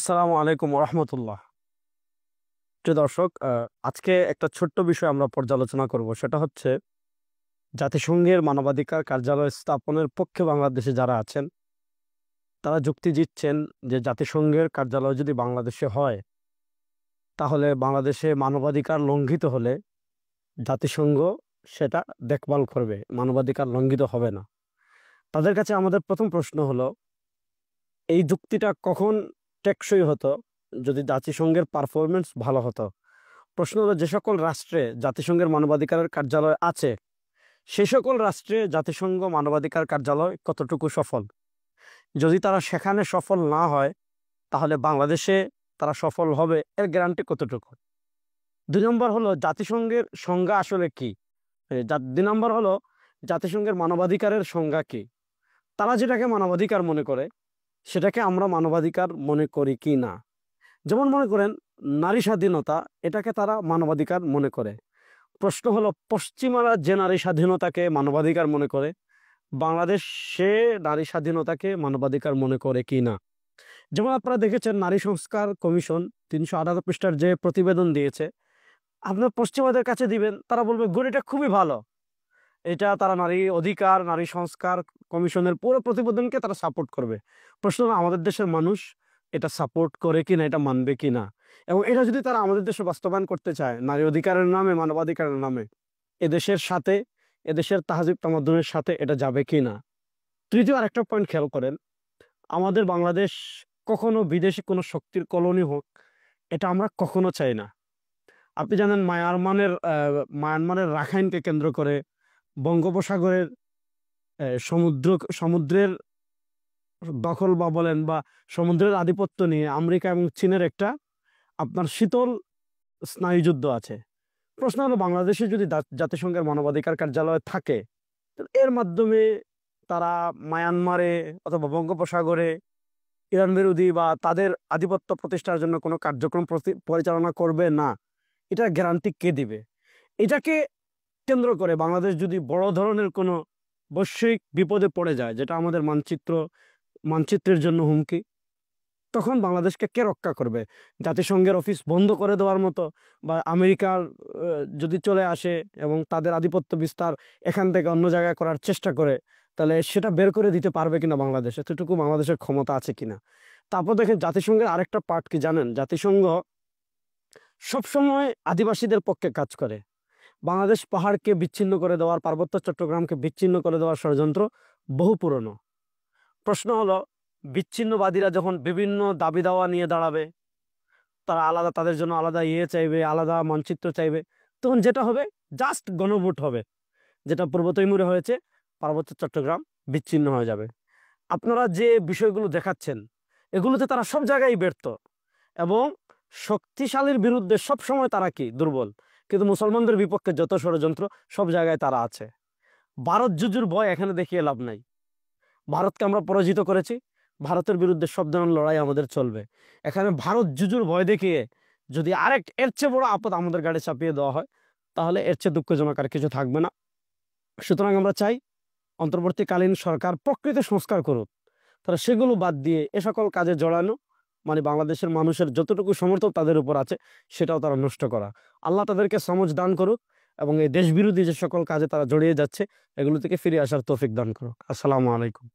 আসসালামু আলাইকুম রহমতুল্লাহ। প্রিয় দর্শক, আজকে একটা ছোট্ট বিষয় আমরা পর্যালোচনা করব। সেটা হচ্ছে জাতিসংঘের মানবাধিকার কার্যালয় স্থাপনের পক্ষে বাংলাদেশে যারা আছেন তারা যুক্তি দিচ্ছেন যে জাতিসংঘের কার্যালয় যদি বাংলাদেশে হয় তাহলে বাংলাদেশে মানবাধিকার লঙ্ঘিত হলে জাতিসংঘ সেটা দেখভাল করবে, মানবাধিকার লঙ্ঘিত হবে না। তাদের কাছে আমাদের প্রথম প্রশ্ন হলো, এই যুক্তিটা কখন টেকসই হতো? যদি জাতিসংঘের পারফরমেন্স ভালো হতো। প্রশ্ন হলো, যে সকল রাষ্ট্রে জাতিসংঘের মানবাধিকারের কার্যালয় আছে সে সকল রাষ্ট্রে জাতিসংঘ মানবাধিকার কার্যালয় কতটুকু সফল। যদি তারা সেখানে সফল না হয় তাহলে বাংলাদেশে তারা সফল হবে, এর গ্যারান্টি কতটুকু। 2 নম্বর হলো, জাতিসংঘের সংজ্ঞা আসলে কি। 2 নম্বর হলো, জাতিসংঘের মানবাধিকারের সংজ্ঞা কি। তারা যেটাকে মানবাধিকার মনে করে সেটাকে আমরা মানবাধিকার মনে করি কি না। যেমন মনে করেন নারী স্বাধীনতা, এটাকে তারা মানবাধিকার মনে করে। প্রশ্ন হলো, পশ্চিমারা যে নারী স্বাধীনতাকে মানবাধিকার মনে করে, বাংলাদেশ সে নারী স্বাধীনতাকে মানবাধিকার মনে করে কি না। যেমন আপনারা দেখেছেন নারী সংস্কার কমিশন 318 পৃষ্ঠার যে প্রতিবেদন দিয়েছে, আপনার পশ্চিমাদের কাছে দিবেন, তারা বলবে গুড, এটা খুবই ভালো। এটা তারা নারী অধিকার, নারী সংস্কার কমিশনের পুরো প্রতিবেদনকে তারা সাপোর্ট করবে। প্রশ্ন হলো, আমাদের দেশের মানুষ এটা সাপোর্ট করে কিনা, এটা মানবে কিনা, এবং এটা যদি তারা আমাদের দেশে বাস্তবায়ন করতে চায় নারী অধিকারের নামে, মানবাধিকারের নামে, এদেশের সাথে, এদেশের তাহজিব তামাদ্দুনের সাথে এটা যাবে কিনা। তৃতীয় আরেকটা পয়েন্ট খেয়াল করেন, আমাদের বাংলাদেশ কখনো বিদেশি কোনো শক্তির কলোনি হোক, এটা আমরা কখনো চাই না। আপনি জানেন মায়ানমারের রাখাইনকে কেন্দ্র করে বঙ্গোপসাগরের সমুদ্রের দখল বা বলেন বা সমুদ্রের আধিপত্য নিয়ে আমেরিকা এবং চীনের একটা আপনার শীতল স্নায়ুযুদ্ধ আছে। প্রশ্ন হলো, বাংলাদেশে যদি জাতিসংঘের মানবাধিকার কার্যালয় থাকে, এর মাধ্যমে তারা মায়ানমারে অথবা বঙ্গোপসাগরে ইরান বিরোধী বা তাদের আধিপত্য প্রতিষ্ঠার জন্য কোনো কার্যক্রম পরিচালনা করবে না, এটা গ্যারান্টি কে দিবে? এটাকে কেন্দ্র করে বাংলাদেশ যদি বড় ধরনের কোনো বৈশ্বিক বিপদে পড়ে যায়, যেটা আমাদের মানচিত্রের জন্য হুমকি, তখন বাংলাদেশকে কে রক্ষা করবে? জাতিসংঘের অফিস বন্ধ করে দেওয়ার মতো, বা আমেরিকার যদি চলে আসে এবং তাদের আধিপত্য বিস্তার এখান থেকে অন্য জায়গায় করার চেষ্টা করে, তাহলে সেটা বের করে দিতে পারবে কিনা বাংলাদেশ, এতটুকু বাংলাদেশের ক্ষমতা আছে কিনা। তারপর দেখেন জাতিসংঘের আরেকটা পার্ট কি জানেন? জাতিসংঘ সবসময় আদিবাসীদের পক্ষে কাজ করে। বাংলাদেশ পাহাড়কে বিচ্ছিন্ন করে দেওয়ার, পার্বত্য চট্টগ্রামকে বিচ্ছিন্ন করে দেওয়ার ষড়যন্ত্র বহু পুরনো। প্রশ্ন হলো, বিচ্ছিন্নবাদীরা যখন বিভিন্ন দাবি দাওয়া নিয়ে দাঁড়াবে, তারা আলাদা, তাদের জন্য আলাদা চাইবে, আলাদা মানচিত্র চাইবে, তখন যেটা হবে জাস্ট গণভোট হবে, যেটা পূর্ব তৈমুরে হয়েছে, পার্বত্য চট্টগ্রাম বিচ্ছিন্ন হয়ে যাবে। আপনারা যে বিষয়গুলো দেখাচ্ছেন এগুলোতে তারা সব জায়গায় ব্যর্থ, এবং শক্তিশালীর বিরুদ্ধে সব সময় তারা কি দুর্বল। কিন্তু মুসলমানদের বিপক্ষে যত ষড়যন্ত্র সব জায়গায় তারা আছে। ভারত জুজুর ভয় এখানে দেখিয়ে লাভ নাই। ভারতকে আমরা পরাজিত করেছি, ভারতের বিরুদ্ধে সব ধরনের লড়াই আমাদের চলবে। এখানে ভারত জুজুর ভয় দেখিয়ে যদি এর চেয়ে বড় আপদ আমাদের গাড়ি চাপিয়ে দেওয়া হয়, তাহলে এর চেয়ে দুঃখজনক আর কিছু থাকবে না। সুতরাং আমরা চাই অন্তর্বর্তীকালীন সরকার প্রকৃত সংস্কার করুক, তারা সেগুলো বাদ দিয়ে এ সকল কাজে জড়ানো, মানে বাংলাদেশের মানুষের যতটুকু সমর্থন তাদের উপর আছে সেটাও তারা নষ্ট করা। আল্লাহ তাদেরকে সমঝ দান করুক, এবং এই দেশ বিরোধী যে সকল কাজে তারা জড়িয়ে যাচ্ছে এগুলো থেকে ফিরে আসার তৌফিক দান করুক। আসসালামু আলাইকুম।